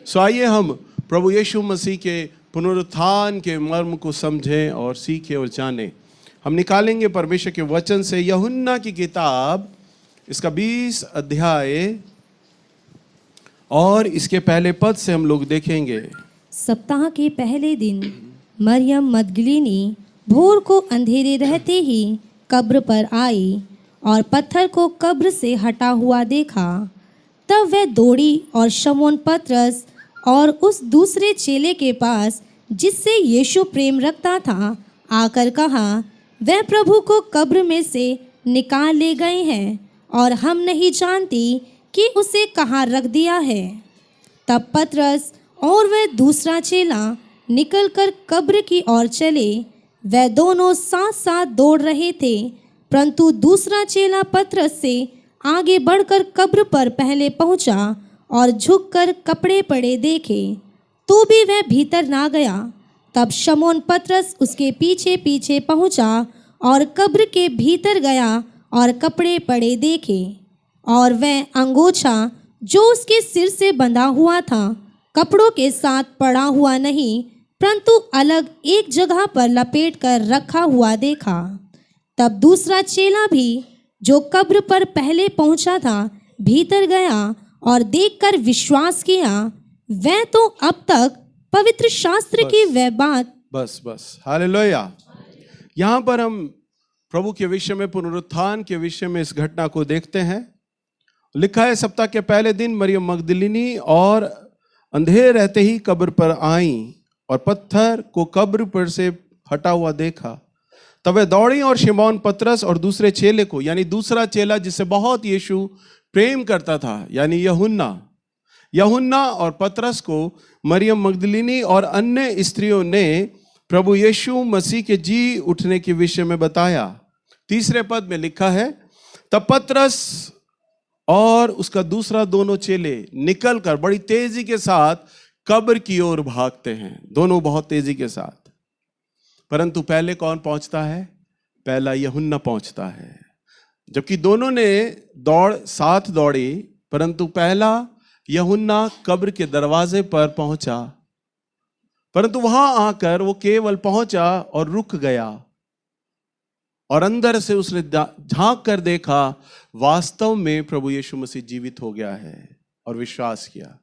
सो आइए हम प्रभु यीशु मसीह के पुनरुत्थान के मर्म को समझें और सीखें और जानें। हम निकालेंगे परमेश्वर के वचन से यूहन्ना की किताब, इसका 20 अध्याय और इसके पहले पद से हम लोग देखेंगे। सप्ताह के पहले दिन मरियम मगदलीनी भोर को अंधेरे रहते ही कब्र पर आई और पत्थर को कब्र से हटा हुआ देखा। तब वह दौड़ी और शमौन पतरस और उस दूसरे चेले के पास जिससे यीशु प्रेम रखता था आकर कहा, वह प्रभु को कब्र में से निकाल ले गए हैं और हम नहीं जानती कि उसे कहाँ रख दिया है। तब पतरस और वह दूसरा चेला निकलकर कब्र की ओर चले। वह दोनों साथ साथ दौड़ रहे थे, परंतु दूसरा चेला पतरस से आगे बढ़कर कब्र पर पहले पहुंचा और झुककर कपड़े पड़े देखे, तो भी वह भीतर ना गया। तब शमौन पतरस उसके पीछे पीछे पहुंचा और कब्र के भीतर गया और कपड़े पड़े देखे, और वह अंगोछा जो उसके सिर से बंधा हुआ था कपड़ों के साथ पड़ा हुआ नहीं, परंतु अलग एक जगह पर लपेट कर रखा हुआ देखा। तब दूसरा चेला भी जो कब्र पर पहले पहुंचा था भीतर गया और देखकर विश्वास किया, वह तो अब तक पवित्र शास्त्र की वह बात। बस हालेलुया। यहाँ पर हम प्रभु के विषय में, पुनरुत्थान के विषय में इस घटना को देखते हैं। लिखा है, सप्ताह के पहले दिन मरियम मगदलीनी और अंधेरे रहते ही कब्र पर आईं और पत्थर को कब्र पर से हटा हुआ देखा। तब वे दौड़ी और शिमौन पतरस और दूसरे चेले को, यानी दूसरा चेला जिससे बहुत यीशु प्रेम करता था, यानी यूहन्ना और पतरस को मरियम मगदलीनी और अन्य स्त्रियों ने प्रभु यीशु मसीह के जी उठने के विषय में बताया। तीसरे पद में लिखा है, तब पतरस और उसका दूसरा दोनों चेले निकलकर बड़ी तेजी के साथ कब्र की ओर भागते हैं। दोनों बहुत तेजी के साथ, परंतु पहले कौन पहुंचता है? पहला यूहन्ना पहुंचता है। जबकि दोनों ने साथ दौड़ी, परंतु पहला यूहन्ना कब्र के दरवाजे पर पहुंचा, परंतु वहां आकर वो केवल पहुंचा और रुक गया, और अंदर से उसने झांक कर देखा, वास्तव में प्रभु यीशु मसीह जीवित हो गया है, और विश्वास किया।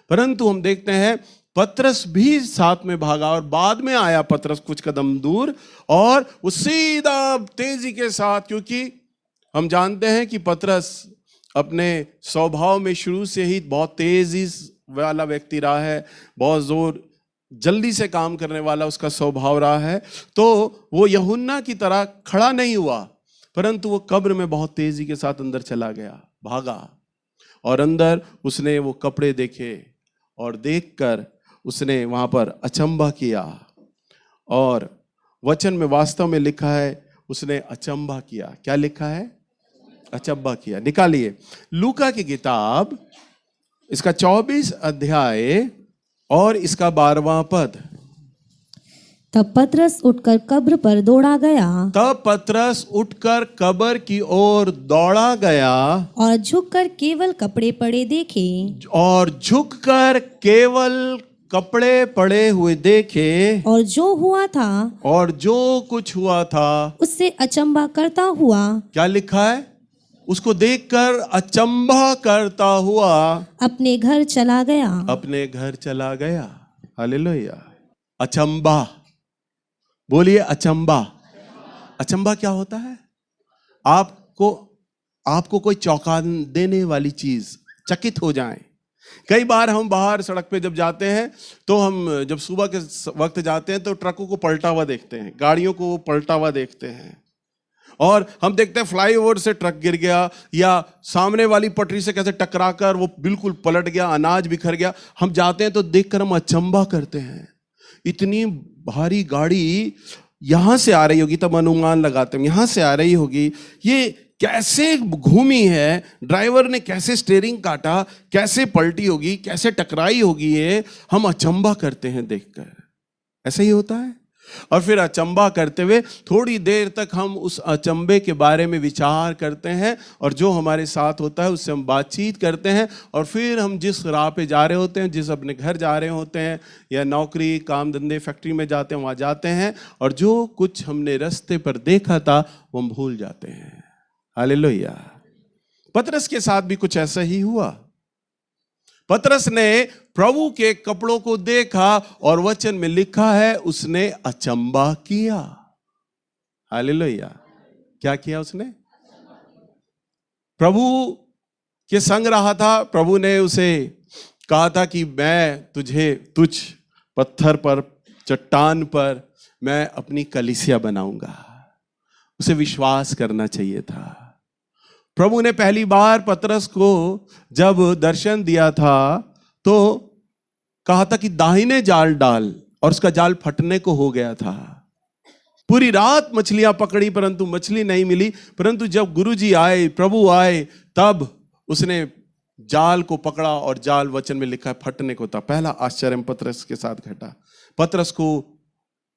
परंतु हम देखते हैं पतरस भी साथ में भागा, और बाद में आया पतरस कुछ कदम दूर, और वो सीधा तेजी के साथ, क्योंकि हम जानते हैं कि पतरस अपने स्वभाव में शुरू से ही बहुत तेजी वाला व्यक्ति रहा है, बहुत जल्दी से काम करने वाला उसका स्वभाव रहा है। तो वो यूहन्ना की तरह खड़ा नहीं हुआ, परंतु वो कब्र में बहुत तेजी के साथ अंदर चला गया, भागा, और अंदर उसने वो कपड़े देखे, और देखकर उसने वहां पर अचंभा किया। और वचन में वास्तव में लिखा है, उसने अचंभा किया। क्या लिखा है? अचंभा किया। निकालिए लूका की किताब, इसका 24 अध्याय और इसका 12वां पद। तब पतरस उठकर कब्र पर दौड़ा गया। तब पतरस उठकर कब्र की ओर दौड़ा गया और झुककर केवल कपड़े पड़े देखे। और झुककर केवल कपड़े पड़े हुए देखे। और जो हुआ था, और जो कुछ हुआ था, उससे अचंभा करता हुआ। क्या लिखा है? उसको देखकर अचंभा करता हुआ अपने घर चला गया। अपने घर चला गया। हालेलुया। अचंभा, बोलिए अचंभा। अचंभा क्या होता है? आपको कोई चौंका देने वाली चीज, चकित हो जाए। कई बार हम बाहर सड़क पे जब जाते हैं, तो हम जब सुबह के वक्त जाते हैं तो ट्रकों को पलटा हुआ देखते हैं, गाड़ियों को पलटा हुआ देखते हैं, और हम देखते हैं फ्लाईओवर से ट्रक गिर गया, या सामने वाली पटरी से कैसे टकराकर वो बिल्कुल पलट गया, अनाज बिखर गया। हम जाते हैं तो देखकर हम अचंभा करते हैं, इतनी भारी गाड़ी यहां से आ रही होगी, तब अनुमान लगाते हैं यहां से आ रही होगी, ये कैसे घूमी है, ड्राइवर ने कैसे स्टीयरिंग काटा, कैसे पलटी होगी, कैसे टकराई होगी, ये हम अचंभा करते हैं देखकर। ऐसा ही होता है। और फिर अचंबा करते हुए थोड़ी देर तक हम उस अचंबे के बारे में विचार करते हैं और जो हमारे साथ होता है उससे हम बातचीत करते हैं और फिर हम जिस राह पे जा रहे होते हैं, जिस अपने घर जा रहे होते हैं या नौकरी काम धंधे फैक्ट्री में जाते हैं वहाँ जाते हैं और जो कुछ हमने रास्ते पर देखा था वो हम भूल जाते हैं। हालेलुया। पतरस के साथ भी कुछ ऐसा ही हुआ। पतरस ने प्रभु के कपड़ों को देखा और वचन में लिखा है उसने अचंबा किया। हालेलुया। क्या किया उसने? प्रभु के संग रहा था। प्रभु ने उसे कहा था कि मैं तुझ पत्थर पर चट्टान पर मैं अपनी कलीसिया बनाऊंगा। उसे विश्वास करना चाहिए था। प्रभु ने पहली बार पतरस को जब दर्शन दिया था तो कहा था कि दाहिने जाल डाल और उसका जाल फटने को हो गया था। पूरी रात मछलियां पकड़ी परंतु मछली नहीं मिली, परंतु जब गुरुजी आए, प्रभु आए, तब उसने जाल को पकड़ा और जाल वचन में लिखा है फटने को था। पहला आश्चर्य पतरस के साथ घटा। पतरस को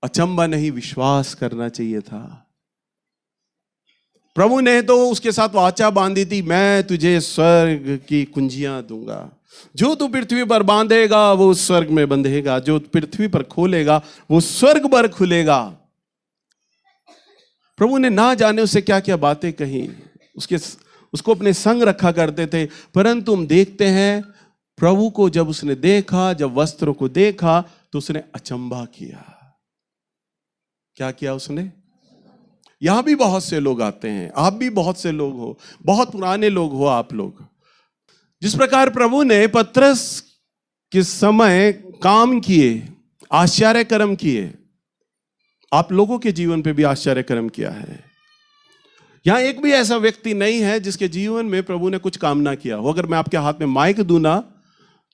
अचंबा नहीं विश्वास करना चाहिए था। प्रभु ने तो उसके साथ वाचा बांधी थी, मैं तुझे स्वर्ग की कुंजियां दूंगा, जो तू पृथ्वी पर बांधेगा वो स्वर्ग में बंधेगा, जो पृथ्वी पर खोलेगा वो स्वर्ग पर खुलेगा। प्रभु ने ना जाने उससे क्या क्या बातें कही, उसको अपने संग रखा करते थे। परंतु हम देखते हैं प्रभु को जब उसने देखा, जब वस्त्रों को देखा तो उसने अचंबा किया। क्या किया उसने? यहां भी बहुत से लोग आते हैं, आप भी बहुत से लोग हो, बहुत पुराने लोग हो आप लोग। जिस प्रकार प्रभु ने पतरस के समय काम किए, आश्चर्य कर्म किए, आप लोगों के जीवन पे भी आश्चर्य कर्म किया है। यहां एक भी ऐसा व्यक्ति नहीं है जिसके जीवन में प्रभु ने कुछ काम ना किया हो। अगर मैं आपके हाथ में माइक दूं ना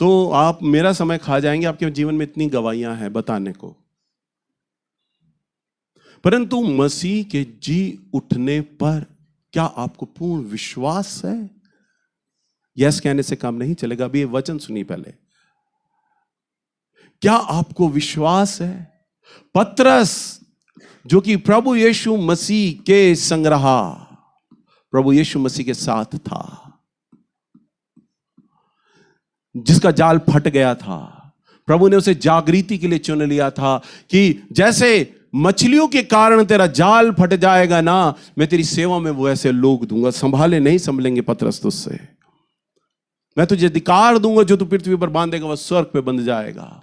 तो आप मेरा समय खा जाएंगे, आपके जीवन में इतनी गवाहियां हैं बताने को। परंतु मसीह के जी उठने पर क्या आपको पूर्ण विश्वास है? यस कहने से काम नहीं चलेगा। अभी ये वचन सुनिए पहले। क्या आपको विश्वास है? पतरस जो कि प्रभु यीशु मसीह के संग रहा, प्रभु यीशु मसीह के साथ था, जिसका जाल फट गया था, प्रभु ने उसे जागृति के लिए चुन लिया था कि जैसे मछलियों के कारण तेरा जाल फट जाएगा ना, मैं तेरी सेवा में वो ऐसे लोग दूंगा। संभाले नहीं संभलेंगे पतरस तुझसे। मैं तुझे अधिकार दूंगा, जो तू पृथ्वी पर बांधेगा वह स्वर्ग पे बंध जाएगा।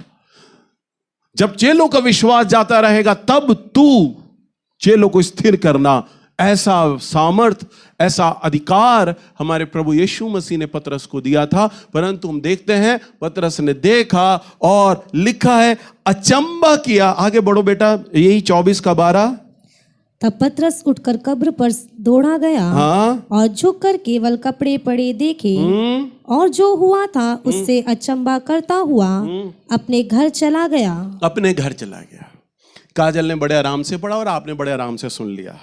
जब चेलों का विश्वास जाता रहेगा तब तू चेलों को स्थिर करना। ऐसा सामर्थ, ऐसा अधिकार हमारे प्रभु यीशु मसीह ने पतरस को दिया था। परंतु हम देखते हैं पतरस ने देखा और लिखा है अचंबा किया। आगे बढ़ो बेटा, यही 24:12। तब पतरस उठकर कब्र पर दौड़ा गया, हाँ? और झुककर केवल कपड़े पड़े देखे, और जो हुआ था उससे अचंबा करता हुआ अपने घर चला गया। अपने घर चला गया। काजल ने बड़े आराम से पढ़ा और आपने बड़े आराम से सुन लिया।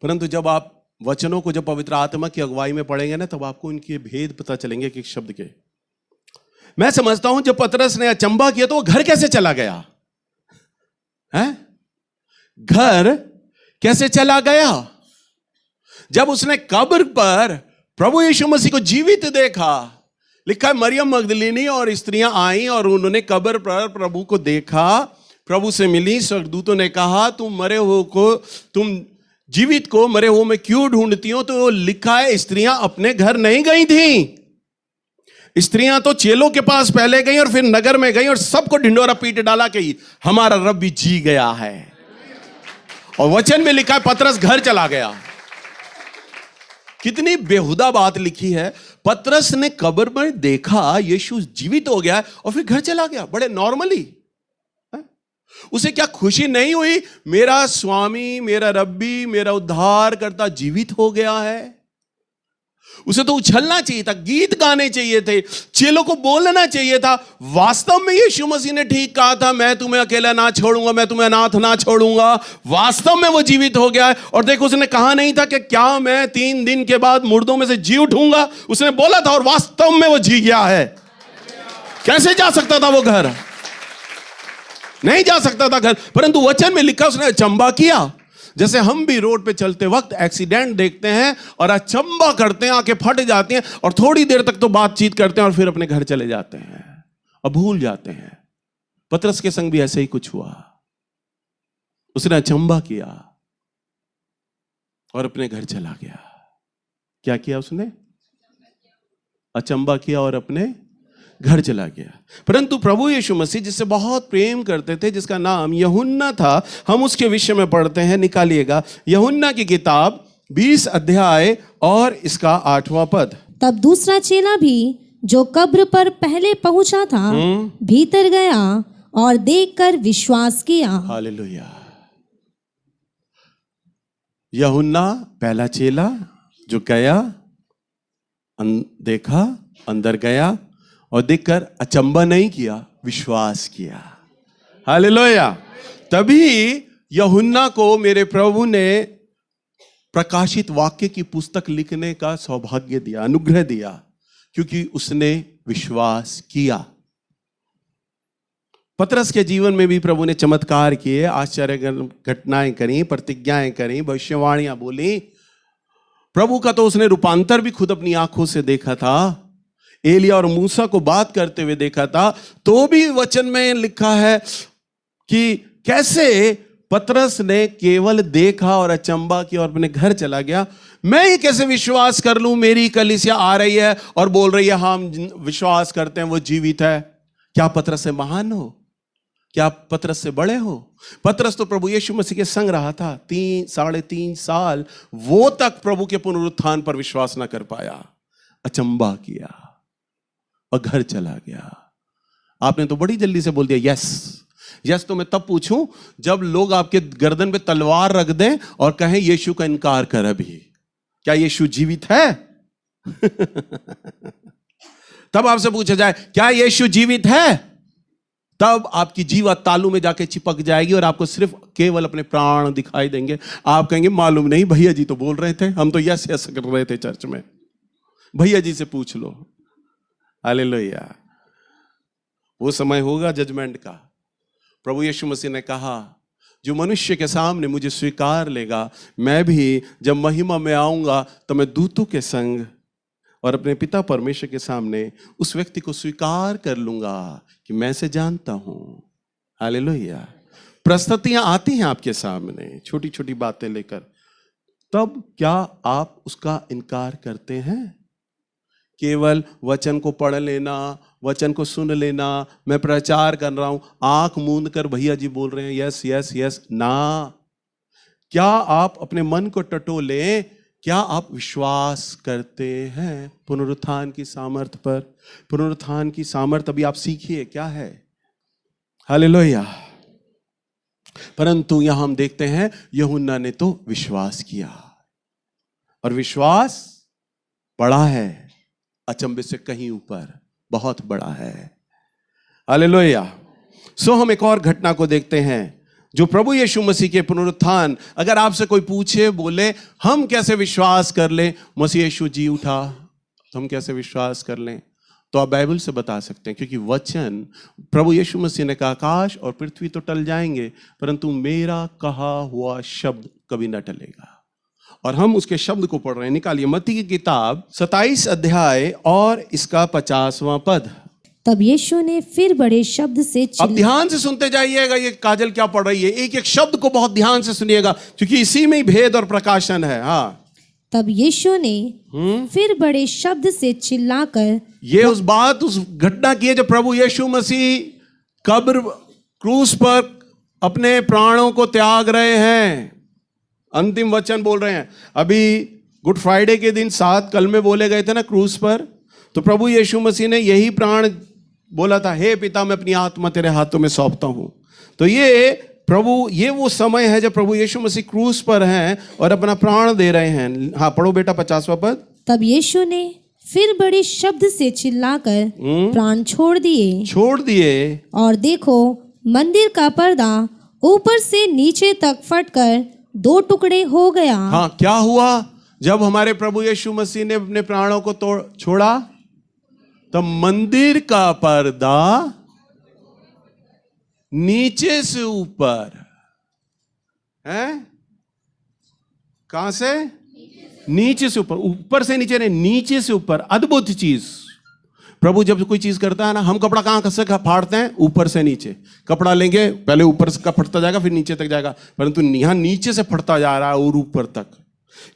परंतु जब आप वचनों को जब पवित्र आत्मा की अगुवाई में पढ़ेंगे ना, तब आपको इनके भेद पता चलेंगे कि शब्द के। मैं समझता हूं जब पतरस ने अचंबा किया तो वो घर कैसे चला गया है? घर कैसे चला गया? जब उसने कब्र पर प्रभु यीशु मसीह को जीवित देखा। लिखा है मरियम मगदलीनी और स्त्रियां आई और उन्होंने कब्र पर प्रभु को देखा, प्रभु से मिली। स्वर्गदूतों ने कहा तुम जीवित को मरे हुए में क्यों ढूंढती हो? तो लिखा है स्त्रियां अपने घर नहीं गई थी। स्त्रियां तो चेलों के पास पहले गई और फिर नगर में गई और सबको ढिंडोरा पीट डाला कि हमारा रब भी जी गया है। और वचन में लिखा है पतरस घर चला गया। कितनी बेहुदा बात लिखी है। पतरस ने कब्र में देखा यीशु जीवित हो गया और फिर घर चला गया, बड़े नॉर्मली। उसे क्या खुशी नहीं हुई? मेरा स्वामी, मेरा रब्बी, मेरा उद्धार करता जीवित हो गया है। उसे तो उछलना चाहिए था, गीत गाने चाहिए थे, चेलों को बोलना चाहिए था। वास्तव में यीशु मसीह ने ठीक कहा था, मैं तुम्हें अकेला ना छोड़ूंगा, मैं तुम्हें अनाथ ना छोड़ूंगा। वास्तव में वो जीवित हो गया है। और देखो उसने कहा नहीं था कि क्या मैं 3 दिन के बाद मुर्दों में से जी उठूंगा। उसने बोला था और वास्तव में वो जी गया है। कैसे जा सकता था वो घर? नहीं जा सकता था घर, परंतु वचन में लिखा उसने अचंबा किया। जैसे हम भी रोड पे चलते वक्त एक्सीडेंट देखते हैं और अचंबा करते हैं, आंखें फट जाती हैं और थोड़ी देर तक तो बातचीत करते हैं और फिर अपने घर चले जाते हैं और भूल जाते हैं। पतरस के संग भी ऐसे ही कुछ हुआ। उसने अचंबा किया और अपने घर चला गया। क्या किया उसने? अचंबा किया और अपने घर चला गया। परंतु प्रभु यीशु मसीह जिससे बहुत प्रेम करते थे, जिसका नाम यूहन्ना था, हम उसके विषय में पढ़ते हैं। निकालिएगा यूहन्ना की किताब 20 अध्याय और इसका 8वां पद। तब दूसरा चेला भी जो कब्र पर पहले पहुंचा था भीतर गया और देखकर विश्वास किया। हालेलुया। यूहन्ना पहला चेला जो गया, देखा, अंदर गया और देखकर अचंबा नहीं किया, विश्वास किया। हालेलुया। तभी यूहन्ना को मेरे प्रभु ने प्रकाशित वाक्य की पुस्तक लिखने का सौभाग्य दिया, अनुग्रह दिया, क्योंकि उसने विश्वास किया। पतरस के जीवन में भी प्रभु ने चमत्कार किए, आश्चर्य घटनाएं करी, प्रतिज्ञाएं करी, भविष्यवाणियां बोली। प्रभु का तो उसने रूपांतर भी खुद अपनी आंखों से देखा था। एलिया और मूसा को बात करते हुए देखा था। तो भी वचन में लिखा है कि कैसे पतरस ने केवल देखा और अचंबा किया और अपने घर चला गया। मैं ये कैसे विश्वास कर लूं? मेरी कलीसिया आ रही है और बोल रही है हम विश्वास करते हैं वो जीवित है। क्या पतरस से महान हो? क्या पतरस से बड़े हो? पतरस तो प्रभु यीशु मसीह के संग रहा था 3-3.5 साल। वो तक प्रभु के पुनरुत्थान पर विश्वास ना कर पाया, अचंबा किया और घर चला गया। आपने तो बड़ी जल्दी से बोल दिया यस। यस तो मैं तब पूछूं जब लोग आपके गर्दन पे तलवार रख दें और कहें यीशु का इनकार कर अभी। क्या यीशु जीवित है? तब आपसे पूछा जाए क्या यीशु जीवित है? तब आपकी जीवा तालू में जाके चिपक जाएगी और आपको सिर्फ केवल अपने प्राण दिखाई देंगे। आप कहेंगे मालूम नहीं, भैया जी तो बोल रहे थे, हम तो यस यस कर रहे थे चर्च में। भैया जी से पूछ लो। हालेलुया। वो समय होगा जजमेंट का। प्रभु यीशु मसीह ने कहा जो मनुष्य के सामने मुझे स्वीकार लेगा, मैं भी जब महिमा में आऊंगा तो मैं दूतों के संग और अपने पिता परमेश्वर के सामने उस व्यक्ति को स्वीकार कर लूंगा कि मैं से जानता हूं। हालेलुया। परिस्थितियां आती हैं आपके सामने छोटी छोटी बातें लेकर, तब क्या आप उसका इनकार करते हैं? केवल वचन को पढ़ लेना, वचन को सुन लेना, मैं प्रचार कर रहा हूं, आंख मूंद कर भैया जी बोल रहे हैं यस यस यस ना। क्या आप अपने मन को टटोलें? क्या आप विश्वास करते हैं पुनरुत्थान की सामर्थ पर? पुनरुत्थान की सामर्थ अभी आप सीखिए क्या है। हालेलुया। परंतु यहां हम देखते हैं यूहन्ना ने तो विश्वास किया और विश्वास बड़ा है, अचंभे से कहीं ऊपर, बहुत बड़ा है। हालेलुया। सो हम एक और घटना को देखते हैं जो प्रभु यीशु मसीह के पुनरुत्थान। अगर आपसे कोई पूछे बोले हम कैसे विश्वास कर लें मसीह यीशु जी उठा, तो हम कैसे विश्वास कर लें, तो आप बाइबल से बता सकते हैं, क्योंकि वचन प्रभु यीशु मसीह ने कहा आकाश और पृथ्वी तो टल जाएंगे परंतु मेरा कहा हुआ शब्द कभी न टलेगा। और हम उसके शब्द को पढ़ रहे हैं। निकालिए मत्ती की किताब 27 अध्याय और इसका 50वां पद। तब यीशु ने फिर बड़े शब्द से अब ध्यान से सुनते जाइएगा, ये काजल क्या पढ़ रही है, एक एक शब्द को बहुत ध्यान से सुनिएगा क्योंकि इसी में ही भेद और प्रकाशन है। हाँ। तब यीशु ने फिर बड़े शब्द से चिल्लाकर, ये उस घटना की है जब प्रभु यीशु मसीह कब्र क्रूस पर अपने प्राणों को त्याग रहे हैं, अंतिम वचन बोल रहे हैं। अभी गुड फ्राइडे के दिन 7 कलमे बोले गए थे ना क्रूस पर, तो प्रभु यीशु मसीह ने यही प्राण बोला था, हे पिता मैं अपनी आत्मा तेरे हाथों में सौंपता हूं। तो ये वो समय है जब प्रभु यीशु मसीह क्रूस पर हैं और अपना प्राण दे रहे हैं। हाँ पढ़ो बेटा 50वां पद। तब यीशु ने फिर बड़े शब्द से चिल्लाकर प्राण छोड़ दिए और देखो मंदिर का पर्दा ऊपर से नीचे तक फटकर 2 टुकड़े हो गया। हाँ, क्या हुआ जब हमारे प्रभु यीशु मसीह ने अपने प्राणों को छोड़ा? तो मंदिर का पर्दा नीचे से ऊपर है। कहां से? नीचे से ऊपर, ऊपर से नीचे नहीं, नीचे से ऊपर। अद्भुत चीज। प्रभु जब कोई चीज करता है ना, हम कपड़ा कहां से फाड़ते हैं? ऊपर से नीचे। कपड़ा लेंगे, पहले ऊपर से फटता जाएगा, फिर नीचे तक जाएगा, परंतु यहां नीचे से फटता जा रहा है और ऊपर तक।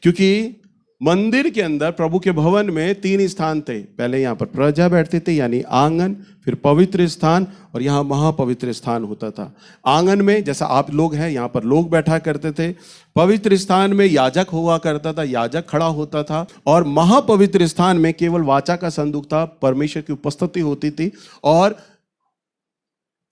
क्योंकि मंदिर के अंदर प्रभु के भवन में 3 स्थान थे। पहले यहां पर प्रजा बैठती थी, यानी आंगन, फिर पवित्र स्थान, और यहां महापवित्र स्थान होता था। आंगन में जैसा आप लोग हैं, यहां पर लोग बैठा करते थे। पवित्र स्थान में याजक हुआ करता था, याजक खड़ा होता था। और महापवित्र स्थान में केवल वाचा का संदूक था, परमेश्वर की उपस्थिति होती थी। और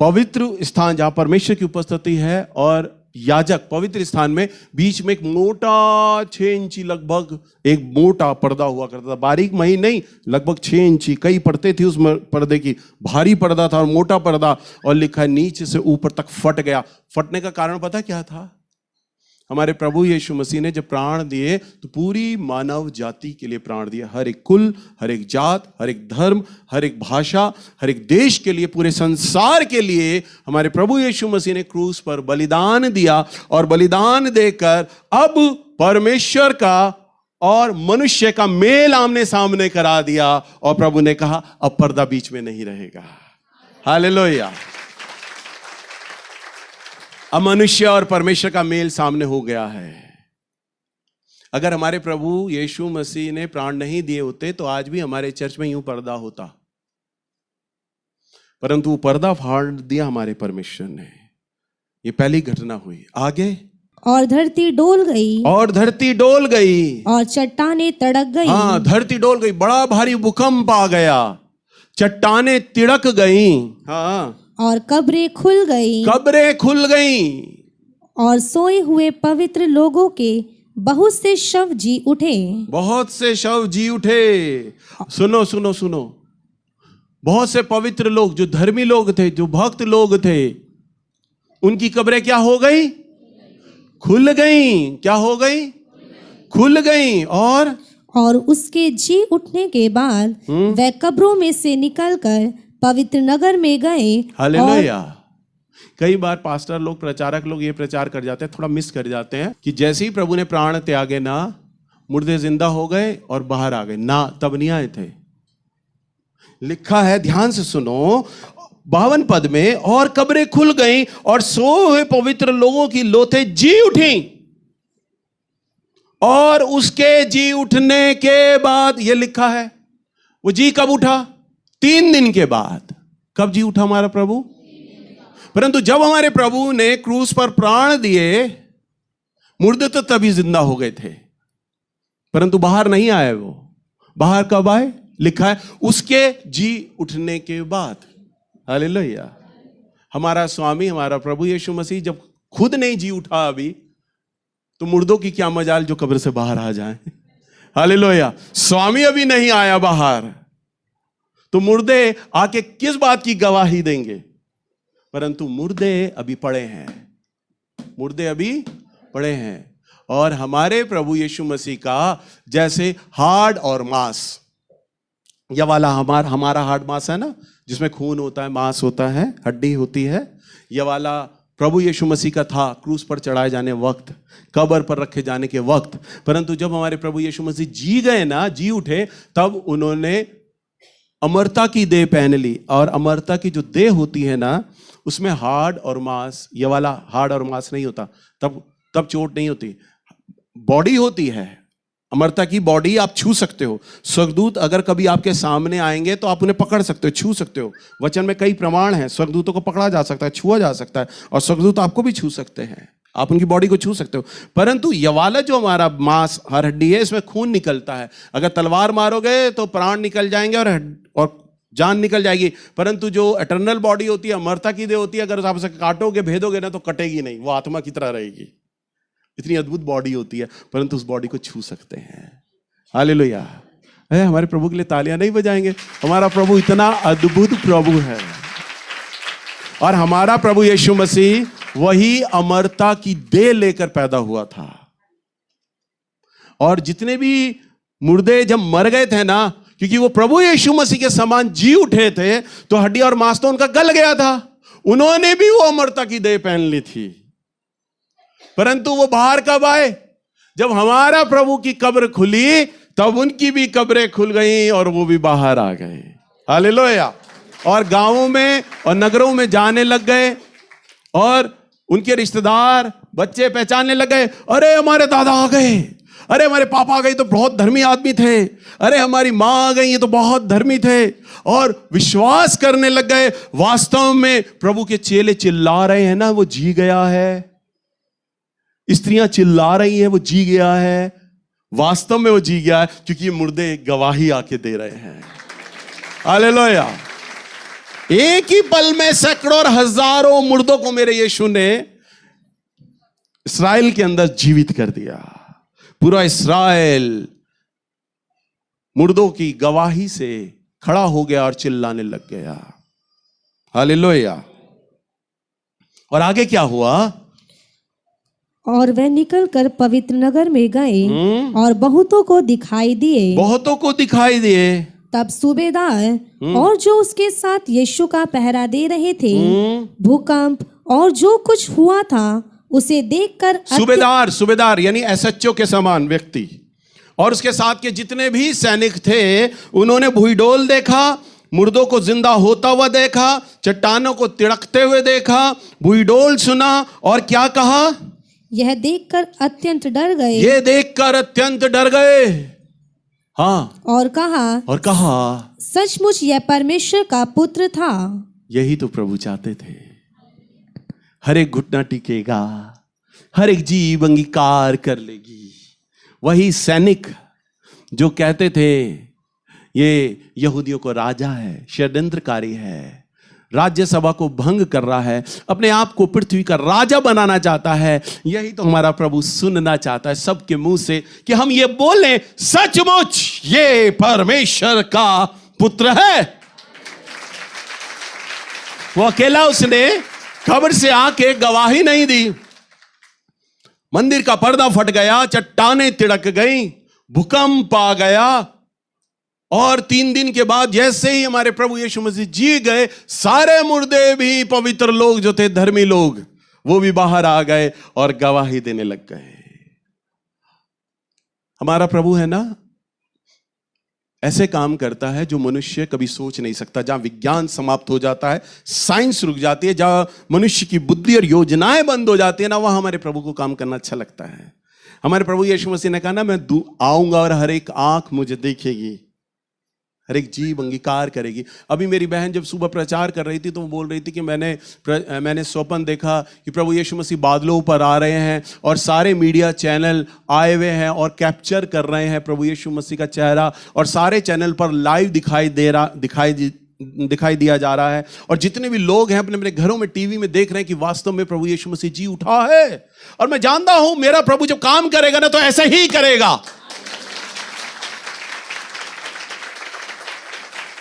पवित्र स्थान जहां परमेश्वर की उपस्थिति है और याजक, पवित्र स्थान में बीच में एक मोटा 6 इंची लगभग एक मोटा पर्दा हुआ करता था। बारीक मही नहीं, लगभग 6 इंची, कई परतें थी उस पर्दे की। भारी पर्दा था और मोटा पर्दा, और लिखा है नीचे से ऊपर तक फट गया। फटने का कारण पता क्या था? हमारे प्रभु यीशु मसीह ने जब प्राण दिए तो पूरी मानव जाति के लिए प्राण दिया। हर एक कुल, हर एक जात, हर एक धर्म, हर एक भाषा, हर एक देश के लिए, पूरे संसार के लिए हमारे प्रभु यीशु मसीह ने क्रूस पर बलिदान दिया। और बलिदान देकर अब परमेश्वर का और मनुष्य का मेल आमने सामने करा दिया। और प्रभु ने कहा अब पर्दा बीच में नहीं रहेगा। हालेलुया। अब मनुष्य और परमेश्वर का मेल सामने हो गया है। अगर हमारे प्रभु यीशु मसीह ने प्राण नहीं दिए होते तो आज भी हमारे चर्च में यूं पर्दा होता, परंतु वो पर्दा फाड़ दिया हमारे परमेश्वर ने। ये पहली घटना हुई। आगे, और धरती डोल गई, और धरती डोल गई, और चट्टानें तड़क गई। हाँ, धरती डोल गई, बड़ा भारी भूकंप आ गया, चट्टानें तिड़क गई। हाँ, और कब्रें खुल गई, कब्रें खुल गई, और सोए हुए पवित्र लोगों के बहुत से शव जी उठे। बहुत से शव जी उठे। सुनो सुनो सुनो, बहुत से पवित्र लोग, जो धर्मी लोग थे, जो भक्त लोग थे, उनकी कब्रें क्या हो गई? खुल गई। क्या हो गई? खुल गई। और उसके जी उठने के बाद वे कब्रों में से निकलकर पवित्र नगर में गए। हालेलुया। कई बार पास्टर लोग, प्रचारक लोग ये प्रचार कर जाते हैं, थोड़ा मिस कर जाते हैं कि जैसे ही प्रभु ने प्राण त्यागे ना, मुर्दे जिंदा हो गए और बाहर आ गए ना, तब नहीं आए थे। लिखा है, ध्यान से सुनो, 52 पद में, और कब्रें खुल गईं और सोए हुए पवित्र लोगों की लोथें जी उठी। और उसके जी उठने के बाद, यह लिखा है, वो जी कब उठा? 3 दिन के बाद। कब जी उठा हमारा प्रभु? परंतु जब हमारे प्रभु ने क्रूस पर प्राण दिए, मुर्दे तो तभी जिंदा हो गए थे, परंतु बाहर नहीं आए। वो बाहर कब आए? लिखा है उसके जी उठने के बाद। हालेलुया। हमारा स्वामी, हमारा प्रभु यीशु मसीह जब खुद नहीं जी उठा अभी, तो मुर्दों की क्या मजाल जो कब्र से बाहर आ जाए। हालेलुया। स्वामी अभी नहीं आया बाहर, तो मुर्दे आके किस बात की गवाही देंगे? परंतु मुर्दे अभी पड़े हैं, मुर्दे अभी पड़े हैं। और हमारे प्रभु यीशु मसीह का जैसे हाड़ और मांस, यह वाला हमारा हाड़ मांस है ना, जिसमें खून होता है, मांस होता है, हड्डी होती है, यह वाला प्रभु यीशु मसीह का था क्रूस पर चढ़ाए जाने वक्त, कब्र पर रखे जाने के वक्त। परंतु जब हमारे प्रभु यीशु मसीह जी गए ना, जी उठे, तब उन्होंने अमरता की देह पहन ली। और अमरता की जो देह होती है ना, उसमें हाड़ और मांस, ये वाला हाड़ और मांस नहीं होता, तब चोट नहीं होती, बॉडी होती है। अमरता की बॉडी आप छू सकते हो। स्वर्गदूत अगर कभी आपके सामने आएंगे तो आप उन्हें पकड़ सकते हो, छू सकते हो। वचन में कई प्रमाण हैं, स्वर्गदूतों को पकड़ा जा सकता है, छुआ जा सकता है, और स्वर्गदूत आपको भी छू सकते हैं, आप उनकी बॉडी को छू सकते हो। परंतु ये वाला जो हमारा मांस, हर हड्डी है, इसमें खून निकलता है। अगर तलवार मारोगे तो प्राण निकल जाएंगे और जान निकल जाएगी। परंतु जो एटर्नल बॉडी होती है, अमरता की देह होती है, अगर आप उसे काटोगे, भेदोगे ना, तो कटेगी नहीं, वो आत्मा की तरह रहेगी। इतनी अद्भुत बॉडी होती है, परंतु उस बॉडी को छू सकते हैं। हालेलुया। हमारे प्रभु के लिए तालियां नहीं बजाएंगे? हमारा प्रभु इतना अद्भुत प्रभु है। और हमारा प्रभु यीशु मसीह वही अमरता की देह लेकर पैदा हुआ था। और जितने भी मुर्दे जब मर गए थे ना, क्योंकि वो प्रभु यीशु मसीह के समान जी उठे थे, तो हड्डी और मांस तो उनका गल गया था, उन्होंने भी वो अमरता की देह पहन ली थी, परंतु वो बाहर कब आए? जब हमारा प्रभु की कब्र खुली तब उनकी भी कब्रें खुल गई और वो भी बाहर आ गए। हालेलुया। और गांवों में और नगरों में जाने लग गए और उनके रिश्तेदार बच्चे पहचानने लग गए, अरे हमारे दादा आ गए, अरे हमारे पापा आ गए तो बहुत धर्मी आदमी थे, अरे हमारी माँ आ गई ये तो बहुत धर्मी थे, और विश्वास करने लग गए। वास्तव में प्रभु के चेले चिल्ला रहे हैं ना, वो जी गया है, स्त्रियां चिल्ला रही हैं वो जी गया है, वास्तव में वो जी गया है, क्योंकि ये मुर्दे गवाही आके दे रहे हैं। हालेलुया। एक ही पल में सैकड़ों और हजारों मुर्दों को मेरे यीशु ने इस्राएल के अंदर जीवित कर दिया। पूरा इस्राएल मुर्दों की गवाही से खड़ा हो गया और चिल्लाने लग गया। हालेलुया। और आगे क्या हुआ? और वे निकलकर पवित्र नगर में गए और बहुतों को दिखाई दिए। बहुतों को दिखाई दिए। तब सूबेदार और जो उसके साथ यीशु का पहरा दे रहे थे भूकंप और जो कुछ हुआ था उसे देखकर सूबेदार यानी एसएचओ के समान व्यक्ति और उसके साथ के जितने भी सैनिक थे उन्होंने भूईडोल देखा, मुर्दों को जिंदा होता हुआ देखा, चट्टानों को तिड़कते हुए देखा, भूईडोल सुना और क्या कहा? यह देखकर अत्यंत डर गए। ये देखकर अत्यंत डर गए। हाँ। और कहा सचमुच यह परमेश्वर का पुत्र था। यही तो प्रभु चाहते थे। हर एक घुटना टिकेगा, हर एक जीभ अंगीकार कर लेगी। वही सैनिक जो कहते थे ये यहूदियों को राजा है, षड्यंत्रकारी है, राज्यसभा को भंग कर रहा है, अपने आप को पृथ्वी का राजा बनाना चाहता है, यही तो हमारा प्रभु सुनना चाहता है सबके मुंह से कि हम ये बोलें सचमुच ये परमेश्वर का पुत्र है। वो अकेला उसने कब्र से आके गवाही नहीं दी। मंदिर का पर्दा फट गया, चट्टानें तिड़क गई, भूकंप आ गया और 3 दिन के बाद जैसे ही हमारे प्रभु यीशु मसीह जी गए, सारे मुर्दे भी पवित्र लोग जो थे, धर्मी लोग, वो भी बाहर आ गए और गवाही देने लग गए। हमारा प्रभु है ना, ऐसे काम करता है जो मनुष्य कभी सोच नहीं सकता। जहां विज्ञान समाप्त हो जाता है, साइंस रुक जाती है, जहां मनुष्य की बुद्धि और योजनाएं बंद हो जाती है ना, वहां हमारे प्रभु को काम करना अच्छा लगता है। हमारे प्रभु यीशु मसीह ने कहा ना, मैं आऊंगा और हर एक आंख मुझे देखेगी, हर एक जीव अंगीकार करेगी। अभी मेरी बहन जब सुबह प्रचार कर रही थी तो वो बोल रही थी कि मैंने स्वप्न देखा कि प्रभु यीशु मसीह बादलों पर आ रहे हैं और सारे मीडिया चैनल आए हुए हैं और कैप्चर कर रहे हैं प्रभु यीशु मसीह का चेहरा, और सारे चैनल पर लाइव दिखाई दिया जा रहा है, और जितने भी लोग हैं अपने अपने घरों में टीवी में देख रहे हैं कि वास्तव में प्रभु यीशु मसीह जी उठा है। और मैं जानता हूं मेरा प्रभु जब काम करेगा ना तो ऐसा ही करेगा।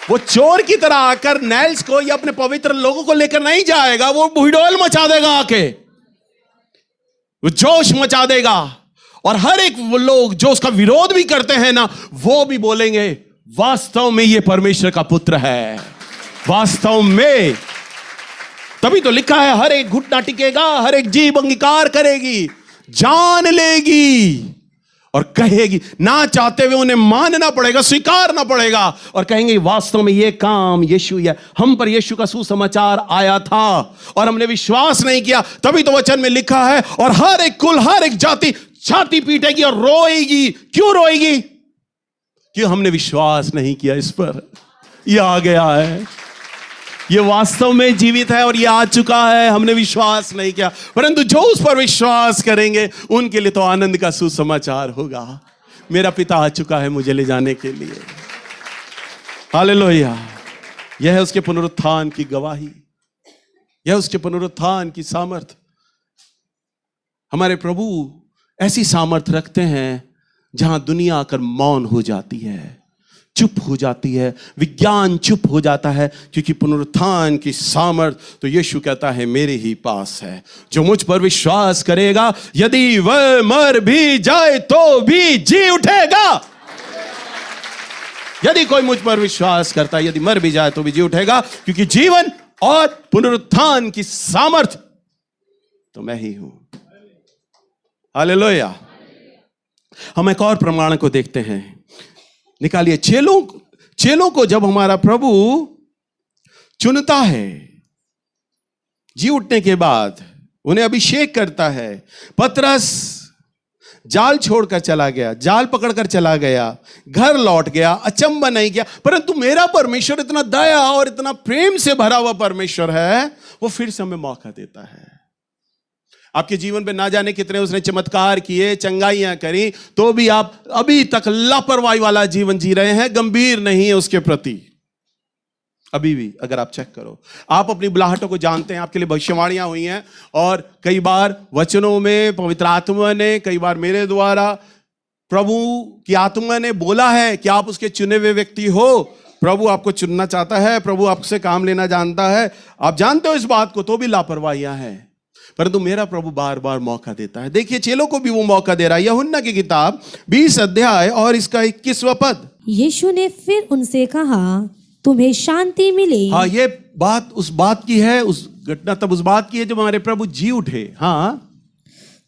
वो चोर की तरह आकर नेल्स को या अपने पवित्र लोगों को लेकर नहीं जाएगा, वो भूडोल मचा देगा, आके वो जोश मचा देगा, और हर एक वो लोग जो उसका विरोध भी करते हैं ना, वो भी बोलेंगे वास्तव में ये परमेश्वर का पुत्र है, वास्तव में। तभी तो लिखा है हर एक घुटना टिकेगा, हर एक जीभ अंगीकार करेगी, जान लेगी और कहेगी। ना चाहते हुए उन्हें मानना पड़ेगा, स्वीकारना पड़ेगा और कहेंगे वास्तव में ये काम यीशु है, हम पर यीशु का सुसमाचार आया था और हमने विश्वास नहीं किया। तभी तो वचन में लिखा है और हर एक कुल, हर एक जाति छाती पीटेगी और रोएगी। क्यों रोएगी? क्यों? हमने विश्वास नहीं किया इस पर। ये आ गया है, ये वास्तव में जीवित है और ये आ चुका है, हमने विश्वास नहीं किया। परंतु जो उस पर विश्वास करेंगे उनके लिए तो आनंद का सुसमाचार होगा। मेरा पिता आ चुका है मुझे ले जाने के लिए। हालेलुया। यह है उसके पुनरुत्थान की गवाही, यह उसके पुनरुत्थान की सामर्थ। हमारे प्रभु ऐसी सामर्थ रखते हैं जहां दुनिया आकर मौन हो जाती है, चुप हो जाती है, विज्ञान चुप हो जाता है, क्योंकि पुनरुत्थान की सामर्थ तो यीशु कहता है मेरे ही पास है। जो मुझ पर विश्वास करेगा यदि वह मर भी जाए तो भी जी उठेगा। यदि कोई मुझ पर विश्वास करता है, यदि मर भी जाए तो भी जी उठेगा, क्योंकि जीवन और पुनरुत्थान की सामर्थ तो मैं ही हूं। हालेलुया। हम एक और प्रमाण को देखते हैं, निकालिए। चेलों को जब हमारा प्रभु चुनता है, जी उठने के बाद उन्हें अभिषेक करता है। पतरस जाल छोड़कर चला गया, जाल पकड़कर चला गया, घर लौट गया, अचंभा नहीं किया। परंतु मेरा परमेश्वर इतना दया और इतना प्रेम से भरा हुआ परमेश्वर है, वो फिर से हमें मौका देता है। आपके जीवन में ना जाने कितने उसने चमत्कार किए, चंगाइयां करी, तो भी आप अभी तक लापरवाही वाला जीवन जी रहे हैं, गंभीर नहीं है उसके प्रति। अभी भी अगर आप चेक करो, आप अपनी बुलाहटों को जानते हैं, आपके लिए भविष्यवाणियां हुई हैं, और कई बार वचनों में पवित्र आत्मा ने, कई बार मेरे द्वारा प्रभु की आत्मा ने बोला है कि आप उसके चुने हुए व्यक्ति हो। प्रभु आपको चुनना चाहता है, प्रभु आपसे काम लेना जानता है, आप जानते हो इस बात को, तो भी लापरवाहियां हैं। परंतु मेरा प्रभु बार बार मौका देता है। देखिए, चेलों को भी वो मौका दे रहा है। यूहन्ना की किताब 20 अध्याय और इसका 21वां पद। यीशु ने फिर उनसे कहा, तुम्हें शांति मिले। हाँ, ये बात उस बात की है, उस घटना तब उस बात की है जब हमारे प्रभु जी उठे। हाँ,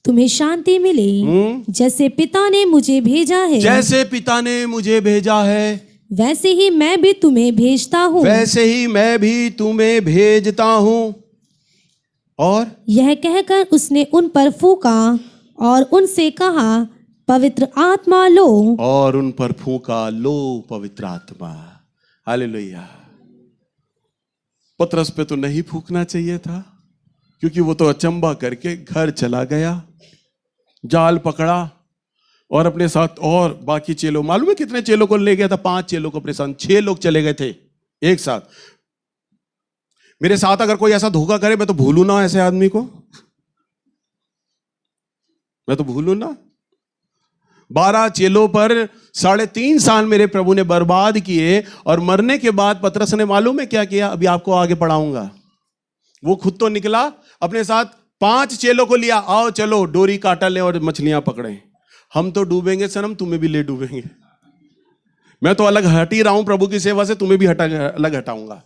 तुम्हें शांति मिले, जैसे पिता ने मुझे भेजा है, जैसे पिता ने मुझे भेजा है, वैसे ही मैं भी तुम्हें भेजता हूँ। वैसे ही मैं भी तुम्हें भेजता हूँ। और यह कहकर उसने उन पर फूंका और उनसे कहा, पवित्र आत्मा लो। और उन पर फूंका, लो पवित्र आत्मा। हालेलुया। पतरस पे तो नहीं फूंकना चाहिए था, क्योंकि वो तो अचंभा करके घर चला गया, जाल पकड़ा और अपने साथ और बाकी चेलों, मालूम है कितने चेलों को ले गया था? 5 चेलों को अपने साथ, 6 लोग चले गए थे एक साथ। मेरे साथ अगर कोई ऐसा धोखा करे, मैं तो भूलू ना ऐसे आदमी को, मैं तो भूलू ना। 12 चेलों पर 3.5 साल मेरे प्रभु ने बर्बाद किए, और मरने के बाद पतरस ने मालूम है क्या किया? अभी आपको आगे पढ़ाऊंगा। वो खुद तो निकला, अपने साथ 5 चेलों को लिया, आओ चलो डोरी काटा ले और मछलियां पकड़े, हम तो डूबेंगे सनम, तुम्हें भी ले डूबेंगे। मैं तो अलग हट ही रहा हूं प्रभु की सेवा से, तुम्हें भी अलग हटाऊंगा।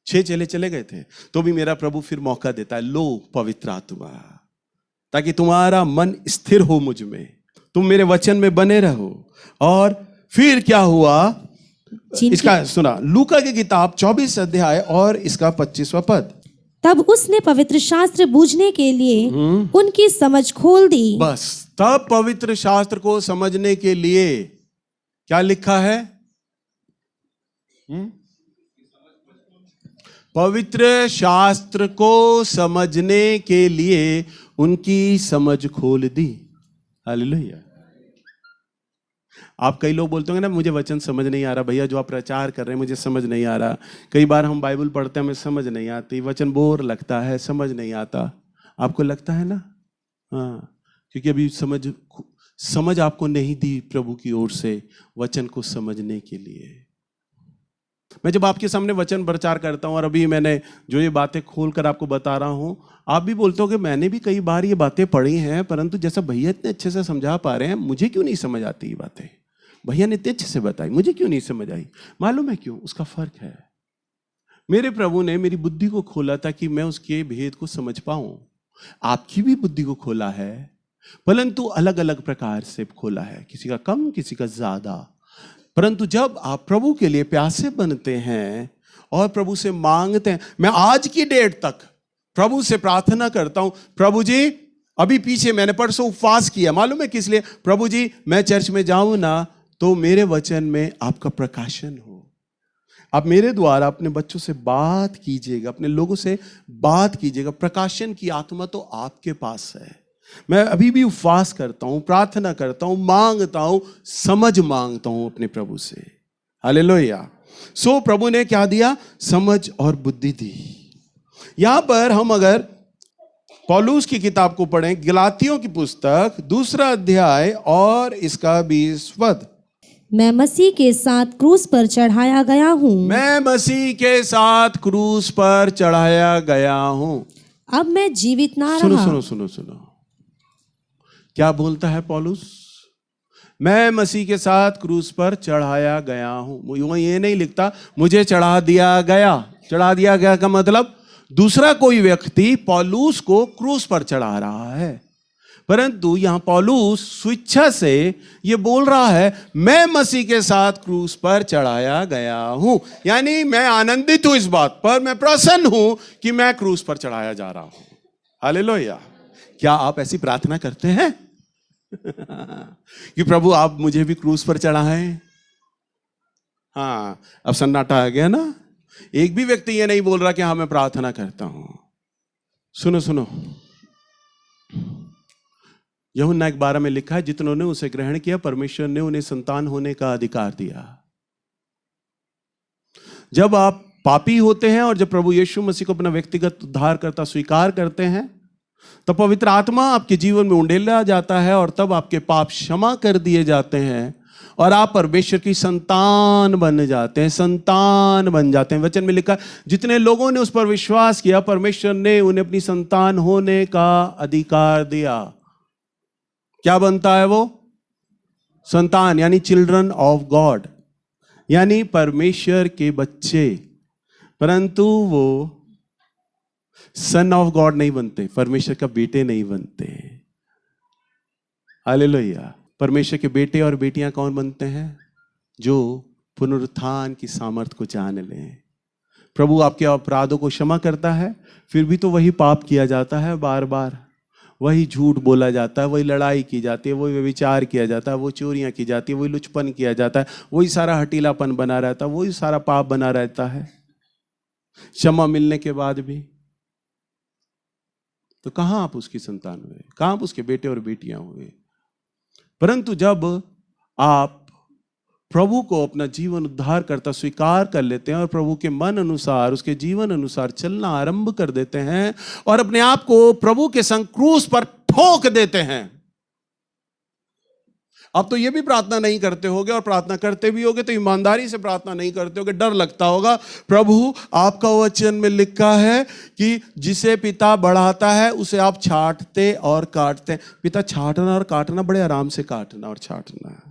6 चेले चले गए थे, तो भी मेरा प्रभु फिर मौका देता है, लो पवित्र आत्मा, ताकि तुम्हारा मन स्थिर हो मुझ में, तुम मेरे वचन में बने रहो। और फिर क्या हुआ? इसका सुना, लूका की किताब 24 अध्याय और इसका 25वां पद। तब उसने पवित्र शास्त्र बूझने के लिए उनकी समझ खोल दी। बस, तब पवित्र शास्त्र को समझने के लिए क्या लिखा है? पवित्र शास्त्र को समझने के लिए उनकी समझ खोल दी। हालेलुया। आप कई लोग बोलते होंगे ना, मुझे वचन समझ नहीं आ रहा भैया, जो आप प्रचार कर रहे हैं मुझे समझ नहीं आ रहा। कई बार हम बाइबल पढ़ते हैं, हमें समझ नहीं आती, वचन बोर लगता है, समझ नहीं आता। आपको लगता है ना? हाँ, क्योंकि अभी समझ आपको नहीं दी प्रभु की ओर से वचन को समझने के लिए। मैं जब आपके सामने वचन प्रचार करता हूं, और अभी मैंने जो ये बातें खोल कर आपको बता रहा हूं, आप भी बोलते हो कि मैंने भी कई बार ये बातें पढ़ी हैं, परंतु जैसा भैया इतने अच्छे से समझा पा रहे हैं, मुझे क्यों नहीं समझ आती ये बातें? भैया ने इतने अच्छे से बताई, मुझे क्यों नहीं समझ आई? मालूम है क्यों? उसका फर्क है, मेरे प्रभु ने मेरी बुद्धि को खोला ताकि मैं उसके भेद को समझ पाऊं। आपकी भी बुद्धि को खोला है, परंतु अलग अलग प्रकार से खोला है, किसी का कम, किसी का ज्यादा। परंतु जब आप प्रभु के लिए प्यासे बनते हैं और प्रभु से मांगते हैं, मैं आज की डेट तक प्रभु से प्रार्थना करता हूं, प्रभु जी, अभी पीछे मैंने परसों उपवास किया, मालूम है किस लिए? प्रभु जी, मैं चर्च में जाऊं ना तो मेरे वचन में आपका प्रकाशन हो, आप मेरे द्वारा अपने बच्चों से बात कीजिएगा, अपने लोगों से बात कीजिएगा। प्रकाशन की आत्मा तो आपके पास है। मैं अभी भी उपवास करता हूं, प्रार्थना करता हूं, मांगता हूं, समझ मांगता हूं अपने प्रभु से। हालेलुया। सो प्रभु ने क्या दिया? समझ और बुद्धि दी। यहां पर हम अगर पौलुस की किताब को पढ़ें, गलातियों की पुस्तक 2 अध्याय और इसका 20 पद। मैं मसीह के साथ क्रूस पर चढ़ाया गया हूँ। मैं मसीह के साथ क्रूस पर चढ़ाया गया हूं। अब मैं जीवित ना सुनो रहा। सुनो सुनो सुनो, क्या बोलता है पौलुस? मैं मसीह के साथ क्रूस पर चढ़ाया गया हूं। वो ये नहीं लिखता मुझे चढ़ा दिया गया, चढ़ा दिया गया का मतलब दूसरा कोई व्यक्ति पौलुस को क्रूस पर चढ़ा रहा है, परंतु यहां पौलुस स्वेच्छा से ये बोल रहा है मैं मसीह के साथ क्रूस पर चढ़ाया गया हूं, यानी मैं आनंदित हूं इस बात पर, मैं प्रसन्न हूं कि मैं क्रूस पर चढ़ाया जा रहा हूं। हालेलुया। क्या आप ऐसी प्रार्थना करते हैं कि प्रभु आप मुझे भी क्रूस पर चढ़ाएं? हाँ, अब सन्नाटा आ गया ना। एक भी व्यक्ति ये नहीं बोल रहा कि हाँ मैं प्रार्थना करता हूं। सुनो सुनो, यूहन्ना 1:12 में लिखा है जितनों ने उसे ग्रहण किया परमेश्वर ने उन्हें संतान होने का अधिकार दिया। जब आप पापी होते हैं और जब प्रभु यीशु मसीह को अपना व्यक्तिगत उद्धारकर्ता स्वीकार करते हैं, तब पवित्र आत्मा आपके जीवन में उंडेला जाता है और तब आपके पाप क्षमा कर दिए जाते हैं और आप परमेश्वर की संतान बन जाते हैं, संतान बन जाते हैं। वचन में लिखा जितने लोगों ने उस पर विश्वास किया परमेश्वर ने उन्हें अपनी संतान होने का अधिकार दिया। क्या बनता है वो? संतान, यानी चिल्ड्रन ऑफ गॉड, यानी परमेश्वर के बच्चे। परंतु वो सन ऑफ गॉड नहीं बनते, परमेश्वर का बेटे नहीं बनते। हालेलुया। परमेश्वर के बेटे और बेटियां कौन बनते हैं? जो पुनरुत्थान की सामर्थ को जान लें। प्रभु आपके अपराधों को क्षमा करता है, फिर भी तो वही पाप किया जाता है, बार बार वही झूठ बोला जाता है, वही लड़ाई की जाती है, वही व्यभिचार किया जाता है, वो चोरियां की जाती है, वही लुचपन किया जाता है, वही सारा हटीलापन बना रहता है, वही सारा पाप बना रहता है क्षमा मिलने के बाद भी। तो कहां आप उसकी संतान हुए? कहां आप उसके बेटे और बेटियां हुए? परंतु जब आप प्रभु को अपना जीवन उद्धार करता स्वीकार कर लेते हैं और प्रभु के मन अनुसार उसके जीवन अनुसार चलना आरंभ कर देते हैं और अपने आप को प्रभु के संग क्रूस पर ठोक देते हैं। अब तो ये भी प्रार्थना नहीं करते होगे, और प्रार्थना करते भी होगे तो ईमानदारी से प्रार्थना नहीं करते होगे, डर लगता होगा। प्रभु आपका वचन में लिखा है कि जिसे पिता बढ़ाता है उसे आप छांटते और काटते हैं। पिता छांटना और काटना, बड़े आराम से काटना और छांटना,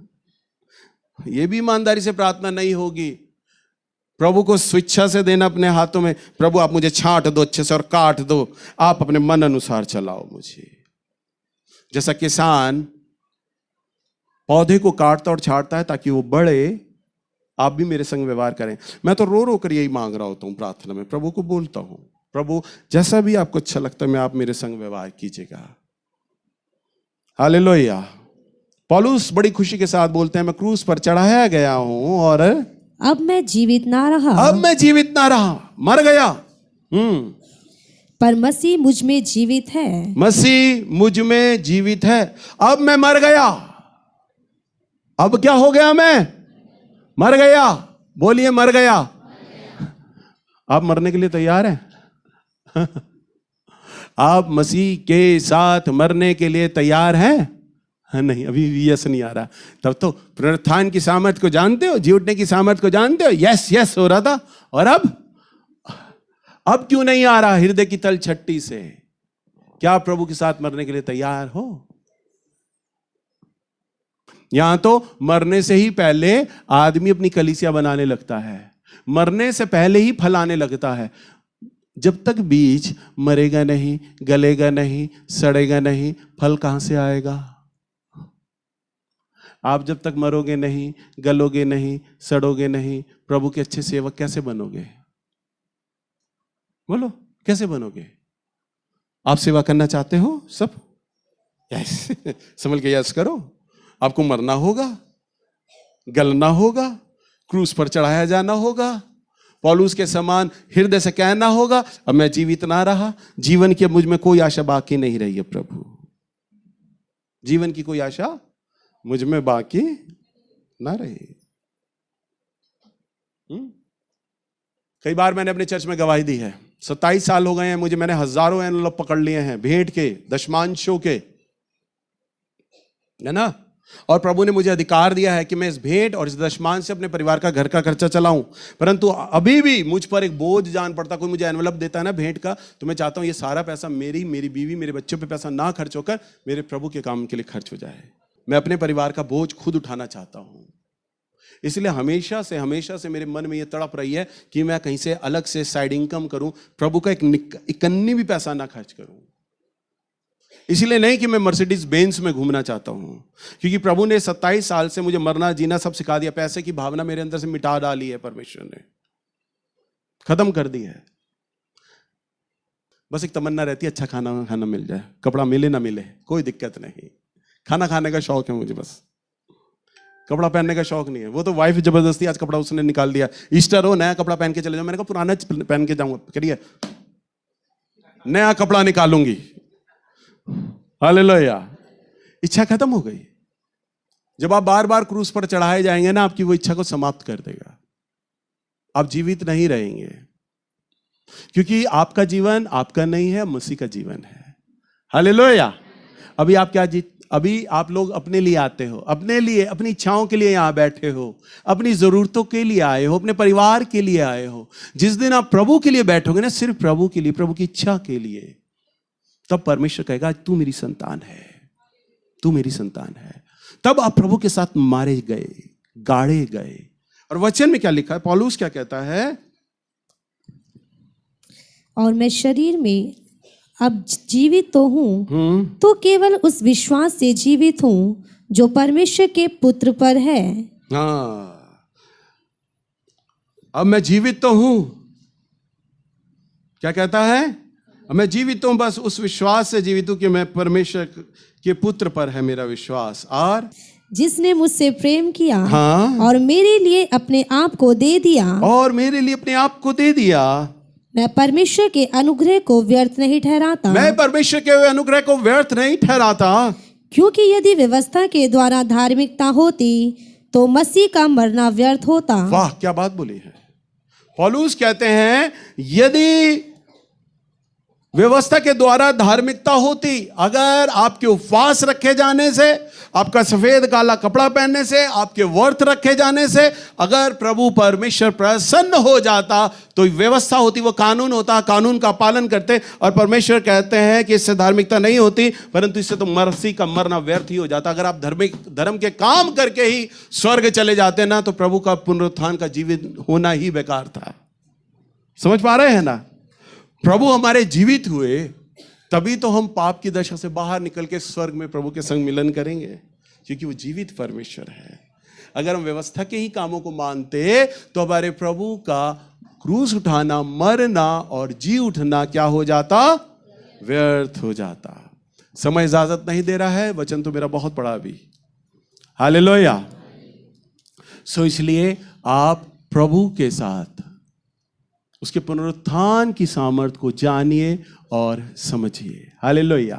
ये भी ईमानदारी से प्रार्थना नहीं होगी। प्रभु को स्वेच्छा से देना अपने हाथों में, प्रभु आप मुझे छांट दो अच्छे से और काट दो, आप अपने मन अनुसार चलाओ मुझे। जैसा किसान पौधे को काटता और छांटता है ताकि वो बढ़े, आप भी मेरे संग व्यवहार करें। मैं तो रो रो कर यही मांग रहा होता हूं प्रार्थना में, प्रभु को बोलता हूं प्रभु जैसा भी आपको अच्छा लगता है मैं आप मेरे संग व्यवहार कीजिएगा। हालेलुया। पौलुस बड़ी खुशी के साथ बोलते हैं मैं क्रूस पर चढ़ाया गया हूं और अब मैं जीवित ना रहा, अब मैं जीवित ना रहा, मर गया। पर मसीह मुझ में जीवित है, मसीह मुझ में जीवित है। अब मैं मर गया। अब क्या हो गया? मैं मर गया। बोलिए मर गया। आप मरने के लिए तैयार हैं? आप मसीह के साथ मरने के लिए तैयार हैं? नहीं, अभी यस नहीं आ रहा। तब तो पुनरुत्थान की सामर्थ को जानते हो, जी उठने की सामर्थ को जानते हो, यस यस हो रहा था। और अब क्यों नहीं आ रहा हृदय की तलछट्टी से? क्या प्रभु के साथ मरने के लिए तैयार हो? यहां तो मरने से ही पहले आदमी अपनी कलीसिया बनाने लगता है, मरने से पहले ही फलाने लगता है। जब तक बीज मरेगा नहीं, गलेगा नहीं, सड़ेगा नहीं, फल कहां से आएगा? आप जब तक मरोगे नहीं, गलोगे नहीं, सड़ोगे नहीं, प्रभु के अच्छे सेवक कैसे बनोगे? बोलो कैसे बनोगे? आप सेवा करना चाहते हो सब? यस समझ के यस करो। आपको मरना होगा, गलना होगा, क्रूस पर चढ़ाया जाना होगा, पौलुस के समान हृदय से कहना होगा अब मैं जीवित ना रहा, जीवन की अब मुझ में कोई आशा बाकी नहीं रही है। प्रभु जीवन की कोई आशा मुझ में बाकी ना रही। कई बार मैंने अपने चर्च में गवाही दी है, 27 साल हो गए हैं मुझे, मैंने हजारों एनवेलप पकड़ लिए हैं भेंट के, दशमांशों के, है ना। और प्रभु ने मुझे अधिकार दिया है कि मैं इस भेंट और इस दशमांश से अपने परिवार का घर का खर्चा चलाऊं। परंतु अभी भी मुझ पर एक बोझ जान पड़ता। कोई मुझे एनवेलप देता है ना भेंट का, तो मैं चाहता हूं ये सारा पैसा मेरी बीवी, मेरे बच्चों पे पैसा ना खर्च होकर मेरे प्रभु के काम के लिए खर्च हो जाए। मैं अपने परिवार का बोझ खुद उठाना चाहता हूं। इसलिए हमेशा से मेरे मन में ये तड़प रही है कि मैं कहीं से अलग से साइड इनकम करूं, प्रभु का एक कन्नी भी पैसा ना खर्च करूं। इसलिए नहीं कि मैं मर्सिडीज बेंज में घूमना चाहता हूं, क्योंकि प्रभु ने 27 साल से मुझे मरना जीना सब सिखा दिया। पैसे की भावना मेरे अंदर से मिटा डाली है, परमेश्वर ने खत्म कर दी है। बस एक तमन्ना रहती है अच्छा खाना मिल जाए, कपड़ा मिले ना मिले कोई दिक्कत नहीं, खाना खाने का शौक है मुझे, बस कपड़ा पहनने का शौक नहीं है। वो तो वाइफ जबरदस्ती आज कपड़ा उसने निकाल दिया, ईस्टर हो नया कपड़ा पहन के चले जाओ, मैंने कहा पुराना पहन के जाऊंगा, करिए नया कपड़ा निकालूंगी। हालेलुया। इच्छा खत्म हो गई। जब आप बार बार क्रूस पर चढ़ाए जाएंगे ना, आपकी वो इच्छा को समाप्त कर देगा, आप जीवित नहीं रहेंगे, क्योंकि आपका जीवन आपका नहीं है, मसीह का जीवन है। हालेलुया। अभी आप लोग अपने लिए आते हो, अपने लिए, अपनी इच्छाओं के लिए यहां बैठे हो, अपनी जरूरतों के लिए आए हो, अपने परिवार के लिए आए हो। जिस दिन आप प्रभु के लिए बैठोगे ना, सिर्फ प्रभु के लिए, प्रभु की इच्छा के लिए, तब परमेश्वर कहेगा तू मेरी संतान है, तू मेरी संतान है। तब आप प्रभु के साथ मारे गए, गाड़े गए। और वचन में क्या लिखा है, पौलुस क्या कहता है, और मैं शरीर में अब जीवित तो हूं, तो केवल उस विश्वास से जीवित हूं जो परमेश्वर के पुत्र पर है। हाँ, अब मैं जीवित तो हूं, क्या कहता है, अब मैं जीवित हूं बस उस विश्वास से जीवित हूं कि मैं परमेश्वर के पुत्र पर है मेरा विश्वास, और जिसने मुझसे प्रेम किया, हाँ, और मेरे लिए अपने आप को दे दिया, और मेरे लिए अपने आप को दे दिया। मैं परमेश्वर के अनुग्रह को व्यर्थ नहीं ठहराता, मैं परमेश्वर के अनुग्रह को व्यर्थ नहीं ठहराता, क्योंकि यदि व्यवस्था के द्वारा धार्मिकता होती तो मसीह का मरना व्यर्थ होता। वाह क्या बात बोली है। पौलुस कहते हैं यदि व्यवस्था के द्वारा धार्मिकता होती, अगर आपके उपवास रखे जाने से, आपका सफेद काला कपड़ा पहनने से, आपके व्रत रखे जाने से अगर प्रभु परमेश्वर प्रसन्न हो जाता, तो व्यवस्था होती, वो कानून होता, कानून का पालन करते, और परमेश्वर कहते हैं कि इससे धार्मिकता नहीं होती, परंतु इससे तो मसीह का मरना व्यर्थ ही हो जाता। अगर आप धर्म के काम करके ही स्वर्ग चले जाते ना, तो प्रभु का पुनरुत्थान का जीवित होना ही बेकार था। समझ पा रहे हैं ना। प्रभु हमारे जीवित हुए, तभी तो हम पाप की दशा से बाहर निकल के स्वर्ग में प्रभु के संग मिलन करेंगे, क्योंकि वो जीवित परमेश्वर है। अगर हम व्यवस्था के ही कामों को मानते, तो हमारे प्रभु का क्रूस उठाना, मरना और जी उठना क्या हो जाता, व्यर्थ हो जाता। समय इजाजत नहीं दे रहा है, वचन तो मेरा बहुत बड़ा अभी। हालेलुया। सो इसलिए आप प्रभु के साथ उसके पुनरुत्थान की सामर्थ को जानिए और समझिए। हालेलुया।